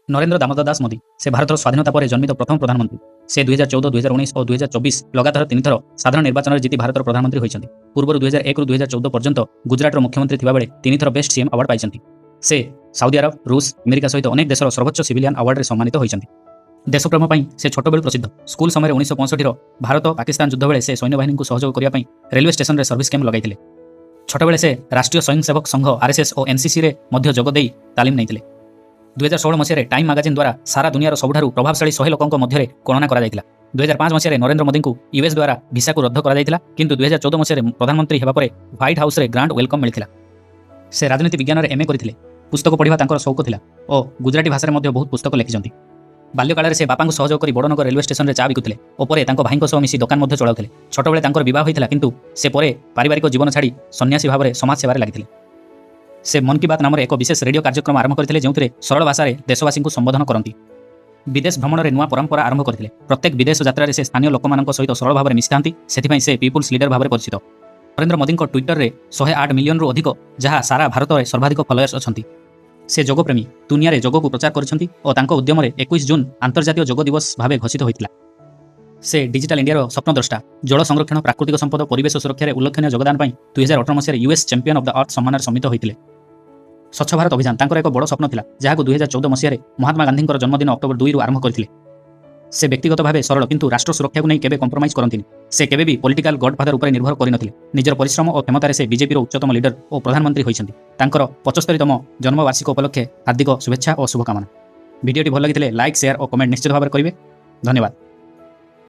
नरेंद्र दामोदर दास मोदी से भारत स्वाधीनता पर जन्मित प्रथम प्रधानमंत्री। से 2014, 2019 और 2024 लगातार 3 थर साधारण निर्वाचन में जीति भारत प्रधानमंत्री होती। पूर्व 2001 रु 2014 पर्यंत गुजराटर मुख्यमंत्री थिबा बेले 3 थर बेस्ट सीएम अवार्ड पाइछन्ति। से साउदी अरब, रूस, अमेरिका सहित अनेक देशर सर्वोच्च सिविलियन अवार्ड सम्मानित होइछन्ति। देशप्रेम पर से छोट बेलू प्रसिद्ध। स्कूल समय 1965 भारत पाकिस्तान युद्ध बेले से सैन्यबाहिनी को सहयोग करने रेलवे स्टेशन में सर्विस कैंप लगाई। छोट बेले से राष्ट्रीय स्वयंसेवक संघ आरएसएस और एनसीसी रे मध्य जोग देई तालीम नहीं। 2016 मसीह टाइम मैगजीन द्वारा सारा दुनियार सबुठारु प्रभावशाली 100 लोकों मध्य गणना करा जायतिला। 2005 मसीह नरेंद्र मोदी को यूएस द्वारा भिसा को रद्द करा जायतिला, किंतु 2014 मसीह प्रधानमंत्री हेबा परे व्हाइट हाउस रे ग्रांड वेलकम मिलिथिला। से राजनीति विज्ञान रे एमए करथिले। पुस्तक पढ़िबा तांकर शौक थिला और गुजराती भाषा रे मध्य बहुत पुस्तक लिखिछन्ति। बाल्यकाल से बापा को सहयोग करी बड़नगर रेलवे स्टेशन रे चा बिकुथिले और परे तांको भाई को सह मिसी दुकान मध्य चलाउथिले। छोट बेले तांकर विवाह होइथिला, किंतु से परे पारिवारिक जीवन छाड़ी सन्यासी भाव में समाज सेवार लागिथिले। से मन की बात नाम एक विशेष रेडियो कार्यक्रम आरंभ करथिले, जेउथिरे सरल भाषा रे देशवासी को संबोधन करती। विदेश भ्रमण में नुआ परंपरा आरंभ करथिले। प्रत्येक विदेश यात्रा से स्थानीय लोकमानक सहित सरल भाव में मिशिथांती, सेथिपई से पीपुल्स लीडर भाव में परिचित। नरेंद्र मोदी को ट्विटर रे 108 मिलियन रु अधिक, जहाँ सारा भारत में सर्वाधिक फॉलोअर्स अछंती। से जोगप्रेमी दुनिया रे जोग को प्रचार करछंती और तांको उद्यम रे 21 जून अंतर्जातीय जोग दिवस भावे घोषित होइतिला। से डिजिटल इंडिया स्वप्नद्रष्टा। जल संरक्षण, प्राकृतिक संपद, परिवेश सुरक्षा रे उल्लेखनीय योगदान पई 2018 मसीह US champion of the earth सम्मान सम्मिलित होइतिले। स्वच्छ भारत अभियान तांकर एक बड़ स्वप्न थिला, जहां 2014 मसीह महात्मा गांधी जन्मदिन अक्टोबर 2 रु आरंभ करथिले। से व्यक्तिगत भाव सरल, किंतु राष्ट्र सुरक्षा को नहीं केबे कंप्रोमाइज करंतिनि। से केबे भी पॉलिटिकल गॉडफादर ऊपर निर्भर करिनथिले। निजर परिश्रम और क्षमतार से बीजेपी उच्चतम लीडर और प्रधानमंत्री होइछन्ति। तांकर 75तम जन्मवार्षिक उपलक्षे हार्दिक शुभेच्छा और शुभकामना। वीडियोटी भल लगिथिले लाइक, शेयर और कमेंट निश्चित भाव में करिवे। धन्यवाद।